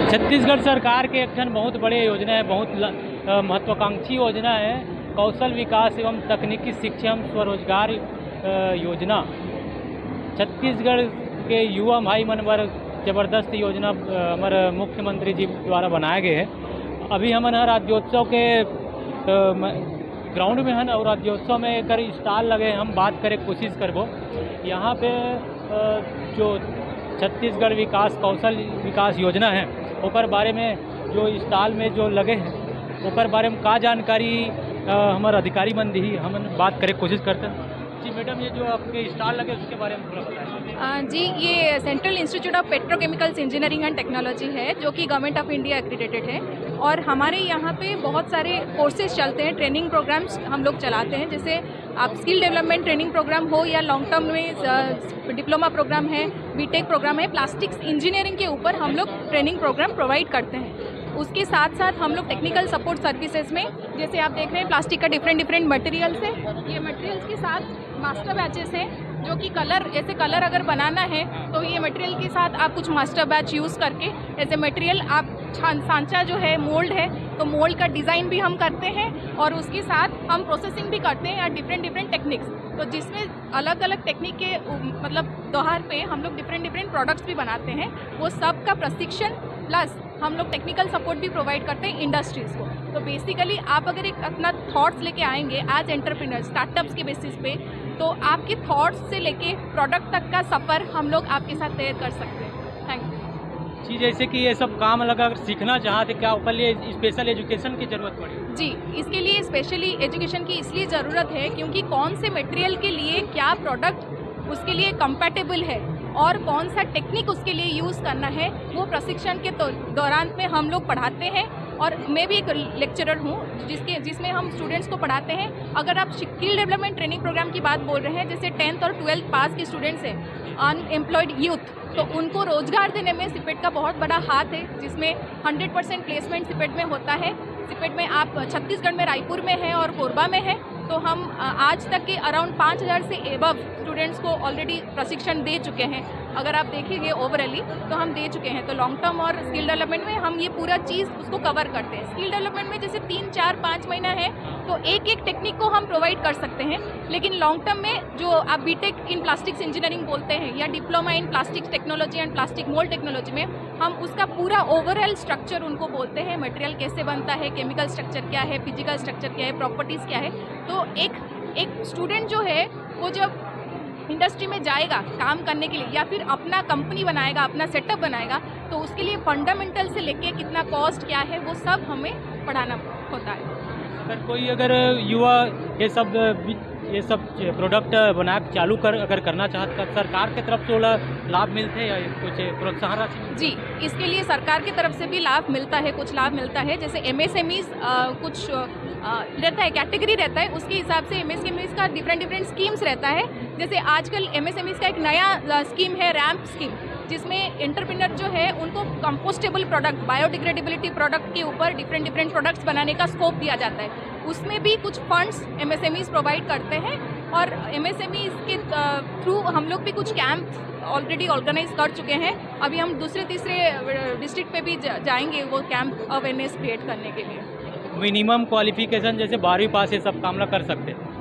छत्तीसगढ़ सरकार के एक ठन बहुत बड़े योजना है, बहुत महत्वाकांक्षी योजना है कौशल विकास एवं तकनीकी शिक्षण स्वरोजगार योजना। छत्तीसगढ़ के युवा भाई मन बर जबरदस्त योजना हमारे मुख्यमंत्री जी द्वारा बनाए गए हैं। अभी हमन राज्योत्सव के ग्राउंड में हैं और राज्योत्सव में एक स्टॉल लगे, हम बात करें कोशिश करबो। यहाँ पे जो छत्तीसगढ़ विकास कौशल विकास योजना है ओकर बारे में जो स्टॉल में जो लगे हैं ओकर बारे में का जानकारी हमारे अधिकारी मन दी, हम बात करें कोशिश करते हैं। जी मैडम, ये जो आपके स्टॉल लगे उसके बारे में थोड़ा बताएं। जी, ये central institute of petrochemicals engineering and technology है जो कि गवर्नमेंट ऑफ इंडिया एक्रीडेटेड है और हमारे यहाँ पे बहुत सारे कोर्सेज चलते हैं, ट्रेनिंग प्रोग्राम्स हम लोग चलाते हैं। जैसे आप स्किल डेवलपमेंट ट्रेनिंग प्रोग्राम हो या लॉन्ग टर्म में डिप्लोमा प्रोग्राम है, बीटेक प्रोग्राम है, प्लास्टिक्स इंजीनियरिंग के ऊपर हम लोग ट्रेनिंग प्रोग्राम प्रोवाइड करते हैं। उसके साथ साथ हम लोग टेक्निकल सपोर्ट सर्विसेज में, जैसे आप देख रहे हैं प्लास्टिक का डिफरेंट मटेरियल्स है, ये मटेरियल्स के साथ मास्टर बैचेस हैं जो कि ऐसे कलर अगर बनाना है तो ये मटेरियल के साथ आप कुछ मास्टर बैच यूज़ करके ऐसे मटेरियल आप सांचा जो है मोल्ड है तो मोल्ड का डिज़ाइन भी हम करते हैं और उसके साथ हम प्रोसेसिंग भी करते हैं या डिफरेंट टेक्निक्स, तो जिसमें अलग अलग टेक्निक के मतलब द्वार पे हम लोग डिफरेंट प्रोडक्ट्स भी बनाते हैं। वो सब का प्रशिक्षण प्लस हम लोग टेक्निकल सपोर्ट भी प्रोवाइड करते हैं इंडस्ट्रीज़ को। तो बेसिकली आप अगर एक अपना थॉट्स लेके आएंगे एज एंटरप्रेन्योर स्टार्टअप्स के बेसिस पे, तो आपके थॉट्स से लेके प्रोडक्ट तक का सफ़र हम लोग आपके साथ तय कर सकते हैं। थैंक यू जी। जैसे कि ये सब काम अगर सीखना चाहते क्या ऊपर लिए स्पेशल एजुकेशन की ज़रूरत पड़ी? जी, इसके लिए स्पेशली एजुकेशन की इसलिए ज़रूरत है क्योंकि कौन से मटेरियल के लिए क्या प्रोडक्ट उसके लिए कंपैटिबल है और कौन सा टेक्निक उसके लिए यूज़ करना है, वो प्रशिक्षण के दौरान में हम लोग पढ़ाते हैं। और मैं भी एक लेक्चरर हूँ जिसमें हम स्टूडेंट्स को पढ़ाते हैं। अगर आप स्किल डेवलपमेंट ट्रेनिंग प्रोग्राम की बात बोल रहे हैं, जैसे 10th और 12th पास के स्टूडेंट्स हैं, अनएम्प्लॉयड यूथ, तो उनको रोज़गार देने में सिपेट का बहुत बड़ा हाथ है, जिसमें 100% प्लेसमेंट सिपेट में होता है। सिपेट में आप छत्तीसगढ़ में रायपुर में है और कोरबा में है, तो हम आज तक के अराउंड 5000 से एबव स्टूडेंट्स को ऑलरेडी प्रशिक्षण दे चुके हैं। अगर आप देखेंगे ओवरऑली तो हम दे चुके हैं। तो लॉन्ग टर्म और स्किल डेवलपमेंट में हम ये पूरा चीज़ उसको कवर करते हैं। स्किल डेवलपमेंट में जैसे 3, 4, 5 महीना है तो एक टेक्निक को हम प्रोवाइड कर सकते हैं, लेकिन लॉन्ग टर्म में जो आप बीटेक इन प्लास्टिक्स इंजीनियरिंग बोलते हैं या diploma in plastics technology and plastic mould technology में हम उसका पूरा ओवरऑल स्ट्रक्चर उनको बोलते हैं, मटेरियल कैसे बनता है, केमिकल स्ट्रक्चर क्या है, फिजिकल स्ट्रक्चर क्या है, प्रॉपर्टीज़ क्या है। तो एक स्टूडेंट जो है वो जब इंडस्ट्री में जाएगा काम करने के लिए या फिर अपना कंपनी बनाएगा, अपना सेटअप बनाएगा, तो उसके लिए फंडामेंटल से लेके कितना कॉस्ट क्या है वो सब हमें पढ़ाना होता है। अगर युवा ये सब प्रोडक्ट बना चालू अगर करना चाहता सरकार की तरफ से लाभ मिलते हैं या कुछ प्रोत्साहन राशि? जी, इसके लिए सरकार की तरफ से भी लाभ मिलता है, कुछ लाभ मिलता है। जैसे MSMEs कुछ रहता है, कैटेगरी रहता है, उसके हिसाब से MSMEs का डिफरेंट स्कीम्स रहता है। जैसे आजकल MSMEs का एक नया स्कीम है रैम्प स्कीम, जिसमें एंटरप्रेन्योर जो है उनको कंपोस्टेबल प्रोडक्ट, बायोडिग्रेडेबिलिटी प्रोडक्ट के ऊपर डिफरेंट प्रोडक्ट्स बनाने का स्कोप दिया जाता है। उसमें भी कुछ फंड्स MSMEs प्रोवाइड करते हैं और MSMEs के थ्रू हम लोग भी कुछ कैंप ऑलरेडी ऑर्गेनाइज कर चुके हैं। अभी हम दूसरे तीसरे डिस्ट्रिक्ट पे भी जाएंगे वो कैंप अवेयरनेस क्रिएट करने के लिए। मिनिमम क्वालिफिकेशन जैसे 12वीं पास ये सब काम कर सकते हैं?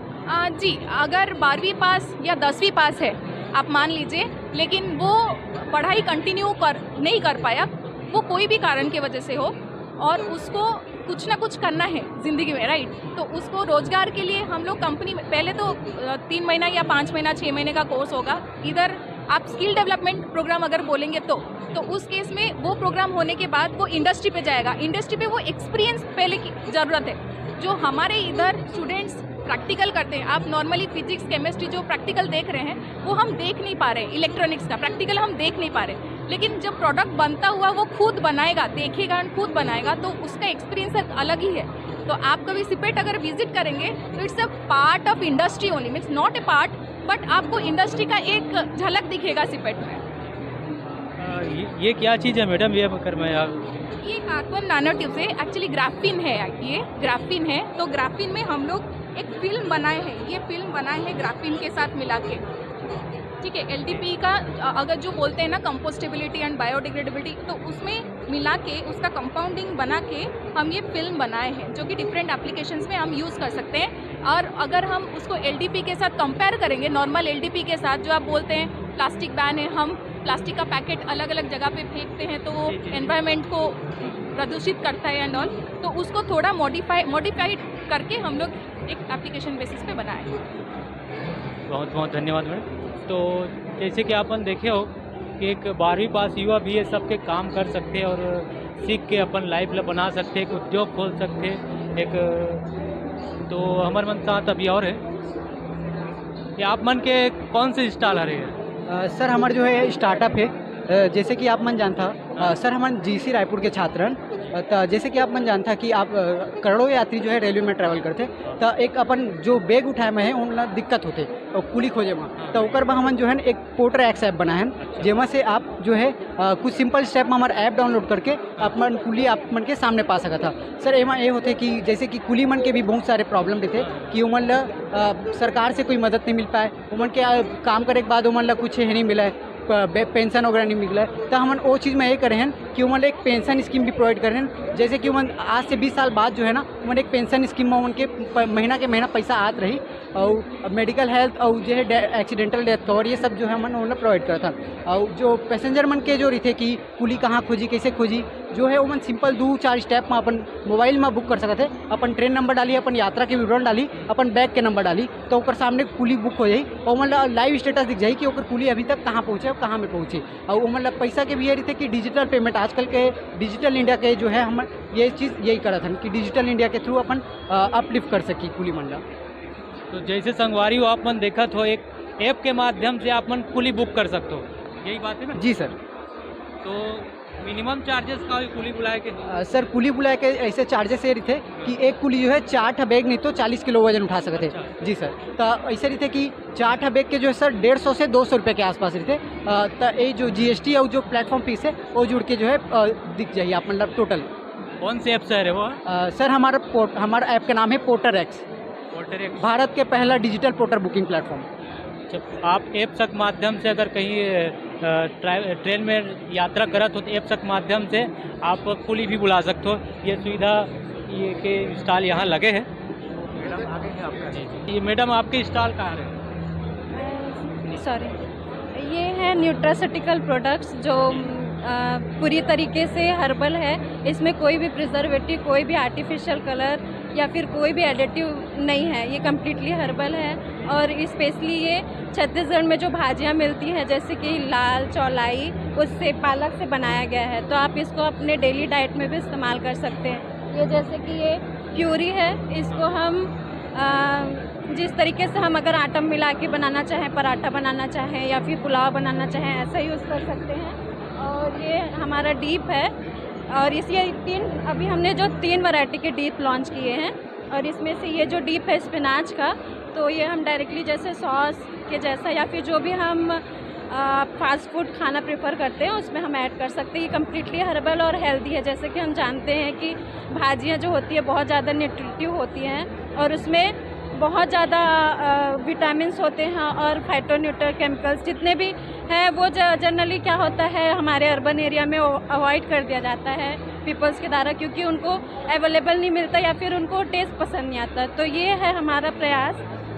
जी, अगर 12वीं पास या 10वीं पास है आप मान लीजिए, लेकिन वो पढ़ाई कंटिन्यू नहीं कर पाया, वो कोई भी कारण की वजह से हो और उसको कुछ ना कुछ करना है ज़िंदगी में, राइट, तो उसको रोज़गार के लिए हम लोग कंपनी में पहले तो 3 महीना या 5 महीना 6 महीने का कोर्स होगा। इधर आप स्किल डेवलपमेंट प्रोग्राम अगर बोलेंगे तो उस केस में वो प्रोग्राम होने के बाद वो इंडस्ट्री पे जाएगा। इंडस्ट्री पे वो एक्सपीरियंस पहले की ज़रूरत है। जो हमारे इधर स्टूडेंट्स प्रैक्टिकल करते हैं, आप नॉर्मली फिजिक्स केमिस्ट्री जो प्रैक्टिकल देख रहे हैं वो हम देख नहीं पा रहे, इलेक्ट्रॉनिक्स का प्रैक्टिकल हम देख नहीं पा रहे, लेकिन जब प्रोडक्ट बनता हुआ वो खुद बनाएगा, देखेगा और खुद बनाएगा, तो उसका एक्सपीरियंस अलग ही है। तो आप कभी सिपेट अगर विजिट करेंगे तो it's a part of industry only, means not a part, but आपको इंडस्ट्री का एक झलक दिखेगा सिपेट में। ये क्या चीज़ है मैडम? ये कर मैं ये कार्बन नैनो ट्यूब्स है, एक्चुअली ग्राफीन है, ये ग्राफीन है। तो ग्राफीन में हम लोग एक फिल्म बनाए हैं, ये फिल्म बनाए हैं ग्राफीन के साथ मिला के, ठीक है। LDPE का अगर जो बोलते हैं ना कंपोस्टेबिलिटी एंड बायोडिग्रेडेबिलिटी, तो उसमें मिला के उसका कंपाउंडिंग बना के हम ये फिल्म बनाए हैं, जो कि डिफरेंट एप्लीकेशंस में हम यूज़ कर सकते हैं। और अगर हम उसको एलडीपी के साथ कंपेयर करेंगे, नॉर्मल एलडीपी के साथ, जो आप बोलते हैं प्लास्टिक बैन है, हम प्लास्टिक का पैकेट अलग अलग जगह पे फेंकते हैं तो वो एनवायरनमेंट को प्रदूषित करता है एंड ऑल, तो उसको थोड़ा मॉडिफाइड करके हम लोग एक एप्लीकेशन बेसिस पे बनाए हैं। बहुत बहुत धन्यवाद मैडम। तो जैसे कि अपन देखे हो कि एक 12वीं पास युवा भी ये सब के काम कर सकते हैं और सीख के अपन लाइफ बना सकते, एक उद्योग खोल सकते, एक तो हमारे मन साथ अभी और है कि आप मन के कौन से स्टॉल आ रहे हैं? सर हमारा जो है स्टार्टअप है, जैसे कि आप मन जानता सर हम जीसी रायपुर के छात्र हैं। तो जैसे कि आप मन जानता कि आप करोड़ों यात्री जो है रेलवे में ट्रैवल करते, तो एक अपन जो बैग उठाए में है उन दिक्कत होते और कुली खोजे में, तो ओकर बाद हमन जो है एक पोर्टर एक्स ऐप बना है, जेमा से आप जो है कुछ सिंपल स्टेप में हमारा ऐप डाउनलोड करके अपन कुली आप मन के सामने पा सका था। सर एमा ये होते कि जैसे कि कुली मन के भी बहुत सारे प्रॉब्लम रहते कि उमन ला सरकार से कोई मदद नहीं मिल पाए, उमन के काम करे के बाद उमन ला कुछ नहीं मिला है, पेंशन वगैरह नहीं मिला है, तो हमन वो चीज़ में ये करें कि उमन एक पेंशन स्कीम भी प्रोवाइड करें। जैसे कि उमन आज से 20 साल बाद जो है ना उमन एक पेंशन स्कीम में उनके महीना के महीना पैसा आत रही, और मेडिकल हेल्थ और जो है एक्सीडेंटल डेथ कवर ये सब जो है मन उन्हें प्रोवाइड करता। और जो पैसेंजर मन के जो रही थे कि कुली कहाँ खोजी कैसे खोजी, जो है उमन सिंपल 2-4 स्टेप में अपन मोबाइल में बुक कर सकते थे। अपन ट्रेन नंबर डाली, अपन यात्रा के विवरण डाली, अपन बैग के नंबर डाली, तो ओकर सामने कुली बुक हो जाई और उमन लाइव स्टेटस दिख जाए कि ओकर कुली अभी तक कहाँ पहुँचे और कहाँ में पहुँचे। और उमन पैसा के भी ये रही थे कि डिजिटल पेमेंट आजकल के डिजिटल इंडिया के जो है हम ये चीज़ यही करा था कि डिजिटल इंडिया के थ्रू अपन अपलिफ्ट कर सकी कुली मंडा। तो जैसे संगवारी हो आप मन देखा हो एक ऐप के माध्यम से आप मन कुली बुक कर सकते हो, यही बात है ना? जी सर। तो मिनिमम चार्जेस का कुली बुलाए के? सर कुली बुलाए के ऐसे चार्जेस ये रहते कि एक कुली जो है 4 बैग नहीं तो 40 किलो वजन उठा सकते। अच्छा। जी सर। तो ऐसे रहते कि 4 बैग के जो है सर 150 से 200 रुपये के आसपास रहते। तो ये जो जीएसटी और जो प्लेटफॉर्म फीस है वो जुड़ के जो है दिख जाइए आप मतलब टोटल। कौन से ऐप से है वो? सर हमारा ऐप का नाम है पोर्टर एक्स, भारत के पहला डिजिटल पोर्टर बुकिंग प्लेटफॉर्म। आप ऐप तक माध्यम से अगर कहीं ट्रेन में यात्रा करत हो तो ऐप तक माध्यम से आप कुली भी बुला सकते हो। ये सुविधा ये के स्टॉल यहाँ लगे हैं। मैडम आगे है आपका? जी। ये मैडम आपके स्टॉल कहाँ है? सॉरी, ये है न्यूट्रास्यूटिकल प्रोडक्ट्स जो पूरी तरीके से हर्बल है। इसमें कोई भी प्रिजर्वेटिव, कोई भी आर्टिफिशियल कलर या फिर कोई भी एडिटिव नहीं है, ये कम्प्लीटली हर्बल है। और स्पेशली ये छत्तीसगढ़ में जो भाजियाँ मिलती हैं जैसे कि लाल चौलाई, उससे पालक से बनाया गया है, तो आप इसको अपने डेली डाइट में भी इस्तेमाल कर सकते हैं। ये जैसे कि ये प्यूरी है, इसको हम जिस तरीके से हम अगर आटा मिला के बनाना चाहें, पराठा बनाना चाहें या फिर पुलाव बनाना चाहें, ऐसा यूज़ कर सकते हैं। और ये हमारा डीप है, और इसी अभी हमने जो 3 वैरायटी के डीप लॉन्च किए हैं, और इसमें से ये जो डीप है स्पिनाच का, तो ये हम डायरेक्टली जैसे सॉस के जैसा या फिर जो भी हम फास्ट फूड खाना प्रेफर करते हैं उसमें हम ऐड कर सकते हैं। ये कम्प्लीटली हर्बल और हेल्दी है। जैसे कि हम जानते हैं कि भाजियाँ जो होती है बहुत ज़्यादा न्यूट्रिटिव होती हैं और उसमें बहुत ज़्यादा विटामिन्स होते हैं और फाइटोन्यूट्रिएंट केमिकल्स जितने भी हैं वो जनरली क्या होता है हमारे अर्बन एरिया में अवॉइड कर दिया जाता है पीपल्स के द्वारा, क्योंकि उनको अवेलेबल नहीं मिलता या फिर उनको टेस्ट पसंद नहीं आता। तो ये है हमारा प्रयास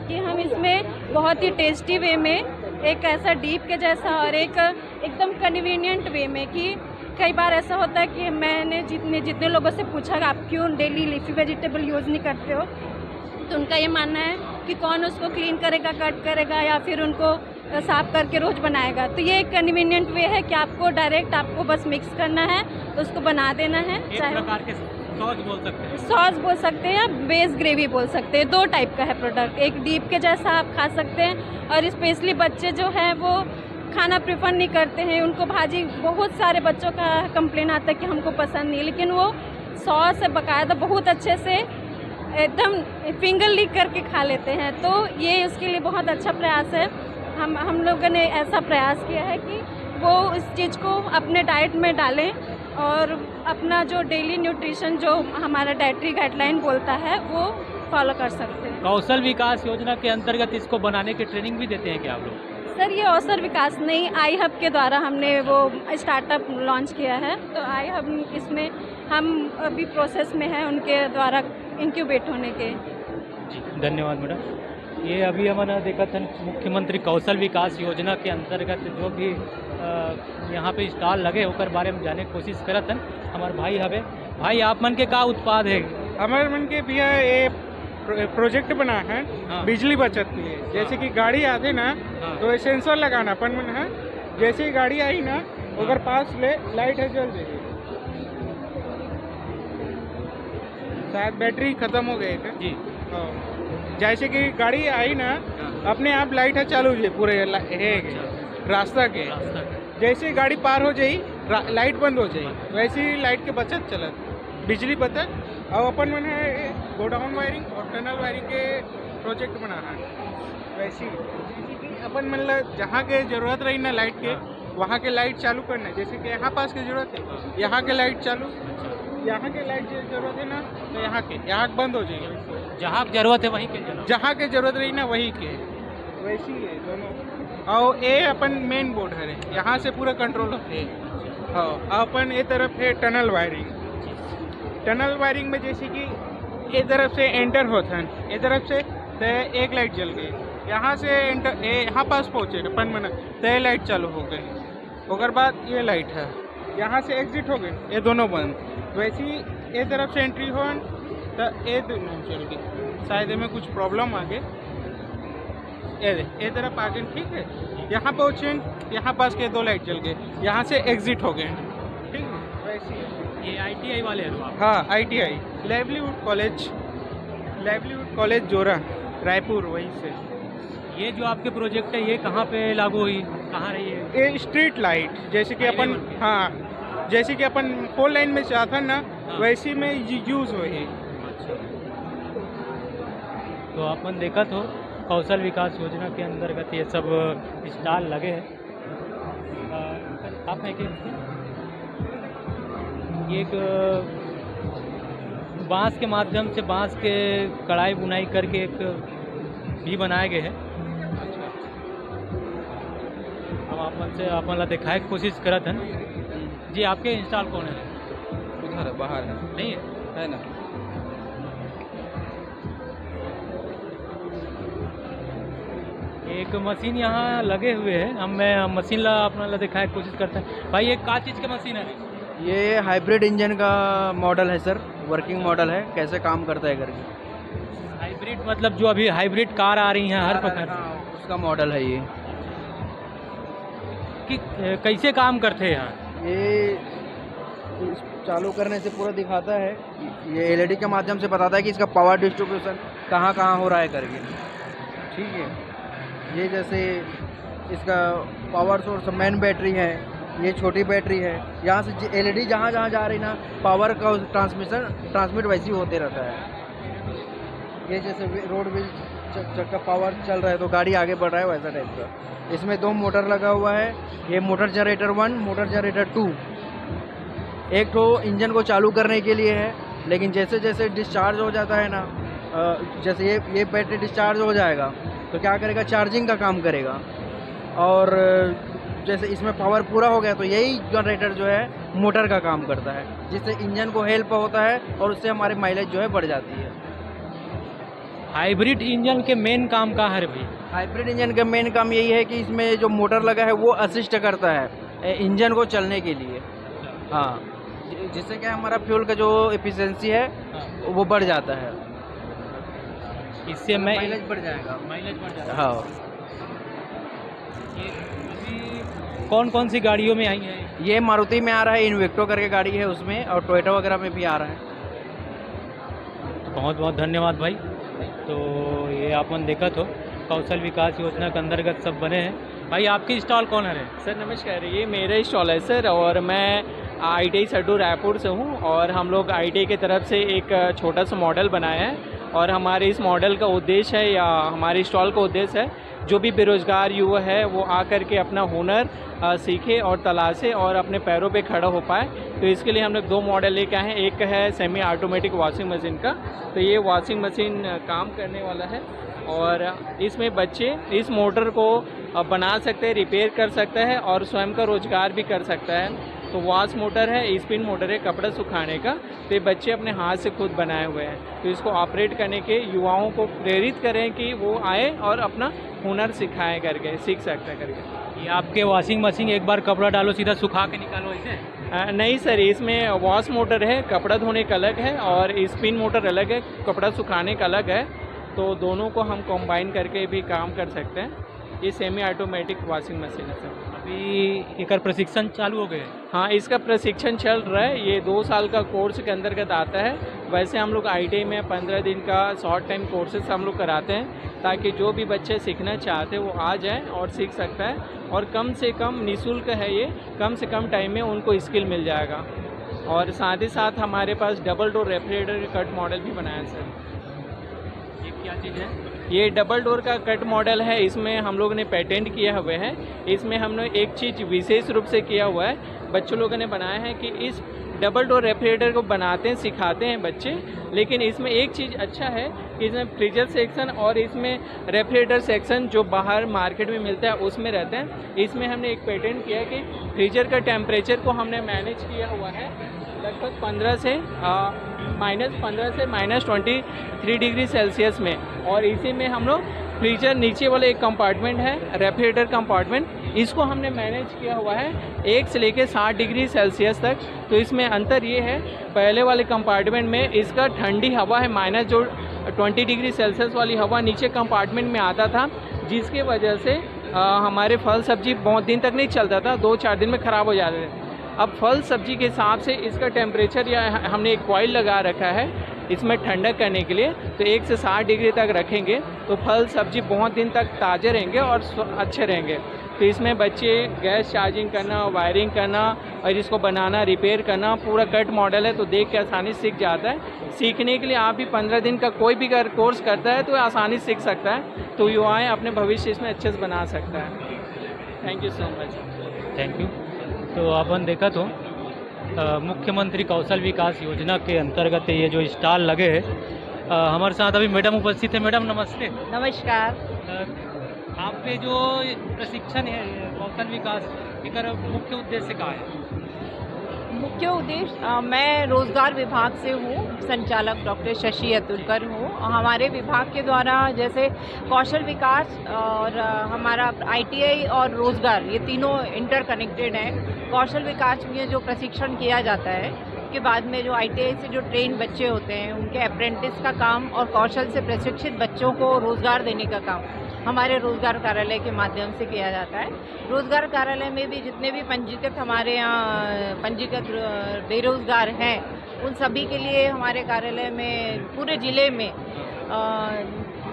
कि हम इसमें बहुत ही टेस्टी वे में एक ऐसा डीप के जैसा और एक एकदम कन्वीनियंट वे में, कि कई बार ऐसा होता है कि मैंने जितने लोगों से पूछा आप क्यों डेली लीफी वेजिटेबल यूज़ नहीं करते हो, तो उनका ये मानना है कि कौन उसको क्लीन करेगा, कट करेगा या फिर उनको साफ करके रोज़ बनाएगा। तो ये एक कन्वीनियंट वे है कि आपको डायरेक्ट आपको बस मिक्स करना है, उसको बना देना है। चाहे प्रकार के सॉस बोल सकते हैं, सॉस बोल सकते हैं या बेस ग्रेवी बोल सकते हैं। 2 टाइप का है प्रोडक्ट, एक डीप के जैसा आप खा सकते हैं और स्पेशली बच्चे जो हैं वो खाना प्रेफर नहीं करते हैं, उनको भाजी, बहुत सारे बच्चों का कंप्लेन आता है कि हमको पसंद नहीं, लेकिन वो सॉस से बाकायदा बहुत अच्छे से एकदम फिंगर लिक करके खा लेते हैं। तो ये उसके लिए बहुत अच्छा प्रयास है। हम लोगों ने ऐसा प्रयास किया है कि वो इस चीज़ को अपने डाइट में डालें और अपना जो डेली न्यूट्रिशन जो हमारा डाइटरी गाइडलाइन बोलता है वो फॉलो कर सकते हैं। कौशल विकास योजना के अंतर्गत इसको बनाने की ट्रेनिंग भी देते हैं क्या आप लोग? सर ये अवसर विकास नहीं आई हब के द्वारा हमने वो स्टार्टअप लॉन्च किया है। तो आई हब इसमें हम अभी प्रोसेस में हैं उनके द्वारा इंक्यूबेट होने के। जी धन्यवाद मैडम। ये अभी हमने देखा था मुख्यमंत्री कौशल विकास योजना के अंतर्गत जो भी यहाँ पे स्टॉल लगे होकर बारे में जाने की कोशिश करत हन। हमारे भाई हवे भाई आप मन के का उत्पाद है? हमारे मन के भैया ये प्रोजेक्ट बना है हाँ। बिजली बचत के लिए। जैसे कि गाड़ी आते ना हाँ। तो ये सेंसर लगाना अपन मन है। जैसे ही गाड़ी आई ना अगर पास ले लाइट है जल जाएगी। शायद बैटरी खत्म हो गई है जी। जैसे कि गाड़ी आई ना अपने आप लाइट है चालू हो जाए पूरे रास्ता के। जैसे ही गाड़ी पार हो जाई लाइट बंद हो जाए वैसे ही लाइट के बचत चलत बिजली बचत। और अपन मन है गोडाउन वायरिंग और टनल वायरिंग के प्रोजेक्ट बनाना है। वैसे ही अपन मतलब जहाँ के जरूरत रही ना लाइट के वहाँ के लाइट चालू करना है। जैसे कि यहाँ पास की जरूरत है यहाँ के लाइट चालू, यहाँ के लाइट जरूरत है ना तो यहाँ बंद हो जाएगी। जहाँ की जरूरत है वहीं के जरूरत। जहाँ के जरूरत रही ना वही के वैसी है दोनों। और ये अपन मेन बोर्ड है यहाँ से पूरा कंट्रोल होते हैं। हाँ अपन ये तरफ है टनल वायरिंग। टनल वायरिंग में जैसे कि ये तरफ से एंटर होता है ये तरफ से तो एक लाइट जल गई। यहाँ से एंटर यहाँ पास पहुँचे अपन मन तो लाइट चालू हो गई। ओकर बाद ये लाइट है यहाँ से एग्जिट हो गए ये दोनों बंद। वैसे ही ये तरफ से एंट्री हो तो ये दोनों चल गई। शायद में कुछ प्रॉब्लम आ गए ये तरफ आ गए। ठीक है यहाँ पहुँचे यहाँ पास के दो लाइट जल गए यहाँ से एग्जिट हो गए। ठीक है वैसे ये ITI वाले हैं आप? हाँ ITI लाइवलीहुड कॉलेज जोरा रायपुर वहीं से। ये जो आपके प्रोजेक्ट है ये कहाँ पे लागू हुई, कहाँ रही है? ये स्ट्रीट लाइट जैसे कि अपन हाँ जैसे कि अपन 4 लाइन में चाहता ना वैसी में यूज़ हो है। तो अपन देखा तो कौशल विकास योजना के अंतर्गत ये सब स्टॉल लगे हैं। आप है कि ये एक बांस के माध्यम से बांस के कढ़ाई बुनाई करके एक भी बनाए गए हैं। हम अपन ला दिखाए की कोशिश करत हैं। जी आपके इंस्टॉल कौन है? उधर है बाहर है नहीं है ना। एक मशीन यहाँ लगे हुए हैं। मैं मशीन ला अपना ला दिखाए की कोशिश करते हैं। भाई ये का चीज़ का मशीन है? ये हाइब्रिड इंजन का मॉडल है सर, वर्किंग मॉडल है। कैसे काम करता है करके हाइब्रिड मतलब जो अभी हाइब्रिड कार आ रही हैं हर प्रकार उसका मॉडल है ये। कि कैसे काम करते हैं यहाँ? ये चालू करने से पूरा दिखाता है। ये LED के माध्यम से बताता है कि इसका पावर डिस्ट्रीब्यूशन कहाँ कहाँ हो रहा है करके। ठीक है ये जैसे इसका पावर सोर्स मेन बैटरी है, ये छोटी बैटरी है। यहाँ से LED जहाँ जहाँ जा रही ना पावर का ट्रांसमिट वैसे ही होते रहता है। ये जैसे रोड व्हील का पावर चल रहा है तो गाड़ी आगे बढ़ रहा है वैसा टाइप का। इसमें 2 मोटर लगा हुआ है। ये मोटर जनरेटर 1 मोटर जनरेटर 2। एक तो इंजन को चालू करने के लिए है, लेकिन जैसे जैसे डिस्चार्ज हो जाता है ना जैसे ये बैटरी डिस्चार्ज हो जाएगा तो क्या करेगा चार्जिंग का काम करेगा। और जैसे इसमें पावर पूरा हो गया तो यही जनरेटर जो है मोटर का काम करता है, जिससे इंजन को हेल्प होता है और उससे हमारी माइलेज जो है बढ़ जाती है। हाइब्रिड इंजन के मेन काम का है भाई? हाइब्रिड इंजन का मेन काम यही है कि इसमें जो मोटर लगा है वो असिस्ट करता है इंजन को चलने के लिए। हाँ जिससे क्या हमारा फ्यूल का जो एफिशिएंसी है वो बढ़ जाता है। इससे माइलेज बढ़ जाएगा। हाँ कौन कौन सी गाड़ियों में आई है? ये मारुति में आ रहा है, इन्वेक्टो करके गाड़ी है उसमें, और टोयोटा वगैरह में भी आ रहा है। बहुत बहुत धन्यवाद भाई। तो ये आपने देखा तो कौशल विकास योजना के अंतर्गत सब बने हैं। भाई आपकी स्टॉल कौन है? सर नमस्कार, ये मेरा स्टॉल है सर, और मैं ITI सड्डू रायपुर से हूँ। और हम लोग ITI की तरफ से एक छोटा सा मॉडल बनाया है, और हमारे इस मॉडल का उद्देश्य है या हमारे स्टॉल का उद्देश्य है जो भी बेरोजगार युवा है वो आकर के अपना हुनर सीखे और तलाशे और अपने पैरों पे खड़ा हो पाए। तो इसके लिए हम लोग 2 मॉडल लेके आए हैं। एक है सेमी ऑटोमेटिक वॉशिंग मशीन का, तो ये वॉशिंग मशीन काम करने वाला है और इसमें बच्चे इस मोटर को बना सकते हैं, रिपेयर कर सकते हैं और स्वयं का रोजगार भी कर सकता है। तो वॉश मोटर है, स्पिन मोटर है कपड़ा सुखाने का, तो ये बच्चे अपने हाथ से खुद बनाए हुए हैं। तो इसको ऑपरेट करने के युवाओं को प्रेरित करें कि वो आए और अपना हुनर सिखाएं करके, सीख सकते करके। ये आपके वॉशिंग मशीन एक बार कपड़ा डालो सीधा सुखा के निकालो ऐसे? नहीं सर, इसमें वॉश मोटर है, कपड़ा धोने का अलग है और स्पिन मोटर अलग है, कपड़ा सुखाने का अलग है। तो दोनों को हम कंबाइन करके भी काम कर सकते हैं। ये सेमी ऑटोमेटिक वॉशिंग मशीन है सर। अभी एक प्रशिक्षण चालू हो गए? हाँ, इसका प्रशिक्षण चल रहा है। ये 2 साल का कोर्स के अंतर्गत आता है। वैसे हम लोग ITI में 15 दिन का शॉर्ट टाइम कोर्सेस हम लोग कराते हैं ताकि जो भी बच्चे सीखना चाहते हैं वो आ जाएं और सीख सकता है। और कम से कम निःशुल्क है ये, कम से कम टाइम में उनको स्किल मिल जाएगा। और साथ ही साथ हमारे पास double door refrigerator cut model भी बनाया है सर। ये क्या चीज़ है? ये डबल डोर का कट मॉडल है, इसमें हम लोगों ने पेटेंट किया हुए हैं। इसमें हमने एक चीज़ विशेष रूप से किया हुआ है, बच्चों लोगों ने बनाया है कि इस डबल डोर रेफ्रिजरेटर को बनाते हैं, सिखाते हैं बच्चे। लेकिन इसमें एक चीज़ अच्छा है कि इसमें फ्रीजर सेक्शन और इसमें रेफ्रिजरेटर सेक्शन जो बाहर मार्केट में मिलता है उसमें रहते हैं। इसमें हमने एक पेटेंट किया कि फ्रीजर का टेम्परेचर को हमने मैनेज किया हुआ है लगभग -15 से -23 डिग्री सेल्सियस में। और इसी में हम लोग फ्रीजर नीचे वाले एक कंपार्टमेंट है, रेफ्रिजरेटर कंपार्टमेंट, इसको हमने मैनेज किया हुआ है 1 से लेकर 60 डिग्री सेल्सियस तक। तो इसमें अंतर ये है, पहले वाले कंपार्टमेंट में इसका ठंडी हवा है -20 डिग्री सेल्सियस वाली हवा नीचे कंपार्टमेंट में आता था, जिसकी वजह से हमारे फल सब्जी बहुत दिन तक नहीं चलता था, 2-4 दिन में ख़राब हो जाते थे। अब फल सब्जी के हिसाब से इसका टेम्परेचर या हमने एक कॉइल लगा रखा है इसमें ठंडक करने के लिए, तो 1 से 60 डिग्री तक रखेंगे तो फल सब्जी बहुत दिन तक ताज़े रहेंगे और अच्छे रहेंगे। तो इसमें बच्चे गैस चार्जिंग करना, वायरिंग करना और इसको बनाना, रिपेयर करना, पूरा कट मॉडल है, तो देख के आसानी से सीख जाता है। सीखने के लिए आप भी 15 दिन का कोई भी अगर कोर्स करता है तो आसानी से सीख सकता है। तो युवाएँ अपने भविष्य इसमें अच्छे से बना सकता है। Thank you so much. Thank you. तो अपन देखा तो मुख्यमंत्री कौशल विकास योजना के अंतर्गत ये जो स्टॉल लगे हैं, हमारे साथ अभी मैडम उपस्थित है। मैडम नमस्ते। नमस्कार। आपके जो प्रशिक्षण है कौशल विकास, इसका मुख्य उद्देश्य क्या है? मुख्य उद्देश्य, मैं रोजगार विभाग से हूँ, संचालक डॉक्टर शशि अतुलकर हूँ। हमारे विभाग के द्वारा जैसे कौशल विकास और हमारा ITI और रोजगार, ये तीनों इंटरकनेक्टेड हैं। कौशल विकास में जो प्रशिक्षण किया जाता है के बाद में जो ITI से जो ट्रेन बच्चे होते हैं उनके अप्रेंटिस का काम और कौशल से प्रशिक्षित बच्चों को रोजगार देने का काम हमारे रोजगार कार्यालय के माध्यम से किया जाता है। रोजगार कार्यालय में भी जितने भी पंजीकृत हमारे यहाँ पंजीकृत बेरोजगार हैं उन सभी के लिए हमारे कार्यालय में पूरे ज़िले में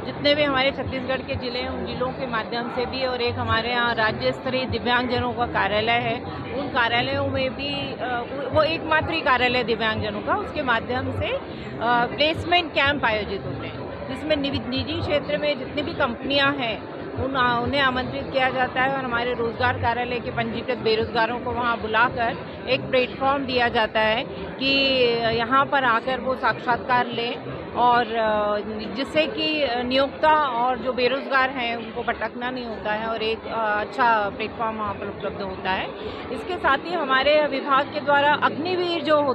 जितने भी हमारे छत्तीसगढ़ के ज़िले हैं उन ज़िलों के माध्यम से भी, और एक हमारे यहाँ राज्य स्तरीय दिव्यांगजनों का कार्यालय है, उन कार्यालयों में भी वो एकमात्र ही कार्यालय दिव्यांगजनों का, उसके माध्यम से प्लेसमेंट कैंप आयोजित होते हैं जिसमें निजी क्षेत्र में जितनी भी कंपनियां हैं उन्हें आमंत्रित किया जाता है और हमारे रोजगार कार्यालय के पंजीकृत बेरोजगारों को वहां बुलाकर एक प्लेटफॉर्म दिया जाता है कि यहां पर आकर वो साक्षात्कार लें और जिससे कि नियोक्ता और जो बेरोजगार हैं उनको भटकना नहीं होता है और एक अच्छा प्लेटफॉर्म वहाँ पर उपलब्ध होता है। इसके साथ ही हमारे विभाग के द्वारा अग्निवीर जो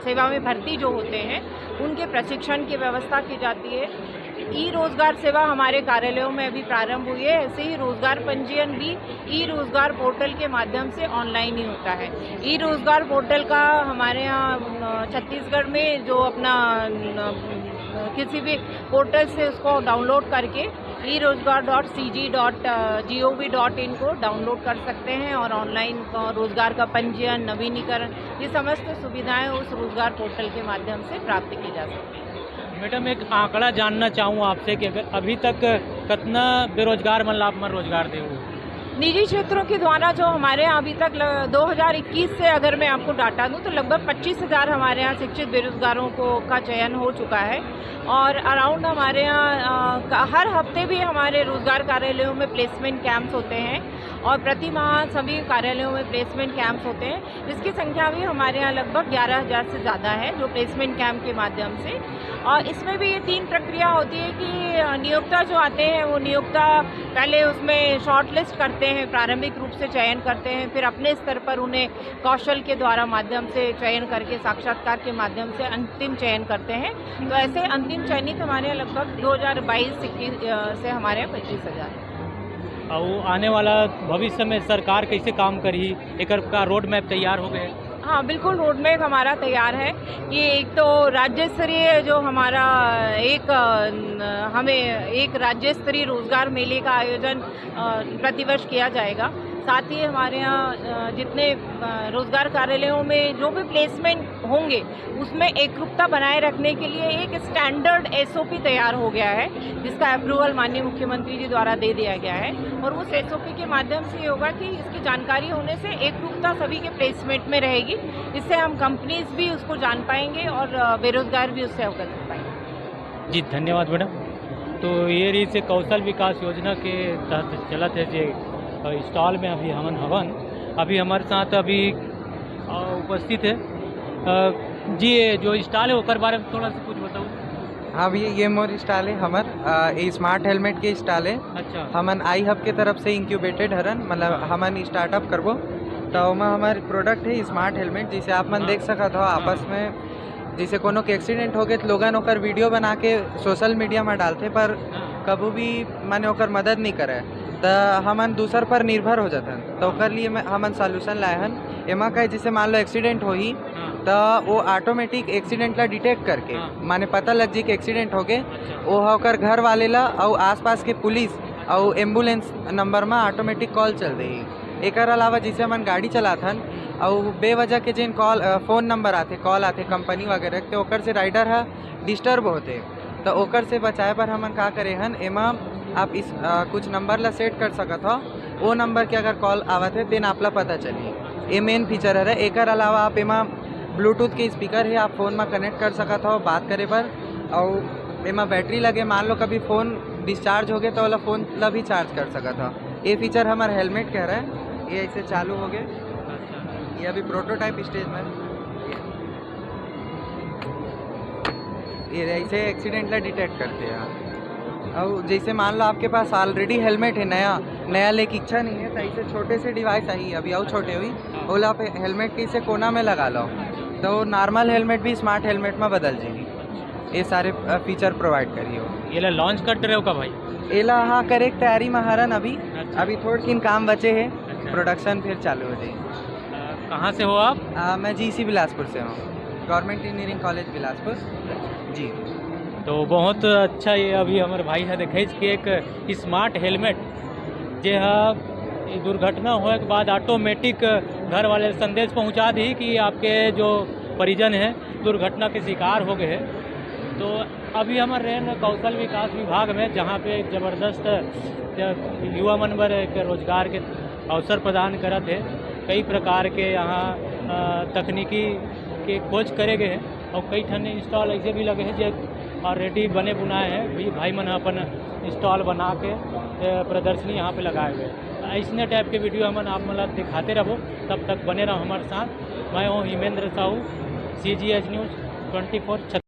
सेवा में भर्ती जो होते हैं उनके प्रशिक्षण की व्यवस्था की जाती है। ई-रोजगार सेवा हमारे कार्यालयों में अभी प्रारंभ हुई है। ऐसे ही रोजगार पंजीयन भी ई-रोजगार पोर्टल के माध्यम से ऑनलाइन ही होता है। ई-रोजगार पोर्टल का हमारे यहाँ छत्तीसगढ़ में जो अपना किसी भी पोर्टल से उसको डाउनलोड करके e-rozgar.cg.gov.in को डाउनलोड कर सकते हैं और ऑनलाइन रोजगार का पंजीयन, नवीनीकरण, ये समस्त सुविधाएं उस रोजगार पोर्टल के माध्यम से प्राप्त की जा सकती है। मैडम एक आंकड़ा जानना चाहूँ आपसे कि अगर अभी तक कितना बेरोजगार मन ला आप मन रोजगार देव? निजी क्षेत्रों के द्वारा जो हमारे यहाँ अभी तक 2021 से अगर मैं आपको डाटा दूं तो लगभग 25,000 हमारे यहाँ शिक्षित बेरोजगारों का चयन हो चुका है। और अराउंड हमारे यहाँ हर हफ्ते भी हमारे रोजगार कार्यालयों में प्लेसमेंट कैंप्स होते हैं और प्रति माह सभी कार्यालयों में प्लेसमेंट कैंप्स होते हैं, जिसकी संख्या भी हमारे यहाँ लगभग 11,000 से ज़्यादा है जो प्लेसमेंट कैंप के माध्यम से। और इसमें भी ये 3 प्रक्रिया होती है कि नियोक्ता जो आते हैं वो नियोक्ता पहले उसमें शॉर्ट लिस्ट करते हैं, प्रारंभिक रूप से चयन करते हैं, फिर अपने स्तर पर उन्हें कौशल के द्वारा माध्यम से चयन करके साक्षात्कार के माध्यम से अंतिम चयन करते हैं। तो ऐसे अंतिम चयनित हमारे यहाँ लगभग 2022-21 से हमारे यहाँ 25,000। और आने वाला भविष्य में सरकार कैसे काम करी, एक का रोड मैप तैयार हो गए? हाँ बिल्कुल, रोड मैप हमारा तैयार है। ये एक तो राज्य स्तरीय जो हमारा हमें एक राज्य स्तरीय रोजगार मेले का आयोजन प्रतिवर्ष किया जाएगा। साथ ही हमारे यहाँ जितने रोजगार कार्यालयों में जो भी प्लेसमेंट होंगे उसमें एकरूपता बनाए रखने के लिए एक स्टैंडर्ड SOP तैयार हो गया है, जिसका अप्रूवल माननीय मुख्यमंत्री जी द्वारा दे दिया गया है। और उस SOP के माध्यम से ये होगा कि इसकी जानकारी होने से एकरूपता सभी के प्लेसमेंट में रहेगी। इससे हम कंपनीज भी उसको जान पाएंगे और बेरोजगार भी उससे अवगत हो पाएंगे। जी धन्यवाद मैडम। तो ये रही से कौशल विकास योजना के तहत चलत है जे स्टॉल में अभी अभी हमारे साथ अभी उपस्थित है जी। जो स्टॉल है ओकर बारे में थोड़ा सा कुछ बताओ। हाँ भैया, ये मोर स्टॉल है हमार ये स्मार्ट हेलमेट के स्टॉल है। अच्छा। हमन आई हब के तरफ से इंक्यूबेटेड हरन, मतलब हमन स्टार्टअप करबो तो में हमारे प्रोडक्ट है स्मार्ट हेलमेट, जिसे आप मन देख सकत हो आपस में। जैसे कोनो के एक्सीडेंट हो गए तो लोगन ओकर वीडियो बना के सोशल मीडिया में डालते, पर कभी भी मैंने ओकर मदद नहीं करे तो हमन दूसर पर निर्भर हो जाते हैं। तो ओकर लिए हमन सॉल्यूशन लाए हन। एमा का जैसे मान लो एक्सीडेंट हो ही तो वो ऑटोमेटिक एक्सीडेंट ला डिटेक्ट करके माने पता लग जी कि एक्सीडेंट हो गए, वो होकर घर वाले ला और आसपास के पुलिस और एम्बुलेंस नंबर में ऑटोमेटिक कॉल चल रही। एक अलावा जैसे हमन गाड़ी चलाथन और बेवजह के जिन फ़ोन नंबर आते, कॉल आते कंपनी वगैरह के, ओकर से राइडर है डिस्टर्ब होते, तो ओकर से बचाए पर हमन का करे हन, एमा आप इस कुछ नंबर ला सेट कर सकत हो। वो नंबर के अगर कॉल आवत है तेन आपला पता चली। ये मेन फीचर है। एक अलावा आप एमा ब्लूटूथ के स्पीकर है, आप फ़ोन में कनेक्ट कर सकत हो बात करे पर। और एमा बैटरी लगे, मान लो कभी फ़ोन डिस्चार्ज हो गए तो वाला फ़ोन ला भी चार्ज कर सकत हो। ये फीचर हमारा हेलमेट कह रहा है। ये ऐसे चालू हो गए, ये अभी प्रोटोटाइप स्टेज में। ये ऐसे एक्सीडेंट ला डिटेक्ट करते हैं। और जैसे मान लो आपके पास ऑलरेडी हेलमेट है, नया लेके इच्छा नहीं है, तो ऐसे छोटे से डिवाइस आई अभी और छोटे हुई ओला पे हेलमेट के इसे कोना में लगा लो तो नॉर्मल हेलमेट भी स्मार्ट हेलमेट में बदल जाएगी। ये सारे फीचर प्रोवाइड करिए। ये ला लॉन्च करते रहो का भाई? ये ला हाँ करे तैयारी में हरन अभी। अभी थोड़े किन काम बचे हैं। प्रोडक्शन फिर चालू हो जाएगी। कहाँ से हो आप? मैं GC बिलासपुर से हूँ, गवर्नमेंट इंजीनियरिंग कॉलेज बिलासपुर जी। तो बहुत अच्छा ये अभी हमारे भाई है देखे कि एक स्मार्ट हेलमेट जे है दुर्घटना होने के बाद ऑटोमेटिक घर वाले संदेश पहुंचा दी कि आपके जो परिजन हैं दुर्घटना के शिकार हो गए हैं। तो अभी हमारे रहन कौशल विकास विभाग में जहाँ पे ज़बरदस्त युवा मन पर एक रोजगार के अवसर प्रदान करत है। कई प्रकार के यहाँ तकनीकी के खोज करे गए हैं और कई ठन स्टॉल ऐसे भी लगे हैं जो ऑलरेडी बने बुनाए हैं। भी भाई मन अपन स्टॉल बना के प्रदर्शनी यहाँ पे लगाए हुए। ऐसने टाइप के वीडियो हम आप मतलब दिखाते रहो, तब तक बने रहो हमारे साथ। मैं हूँ हिमेंद्र साहू, CGH न्यूज़ 24।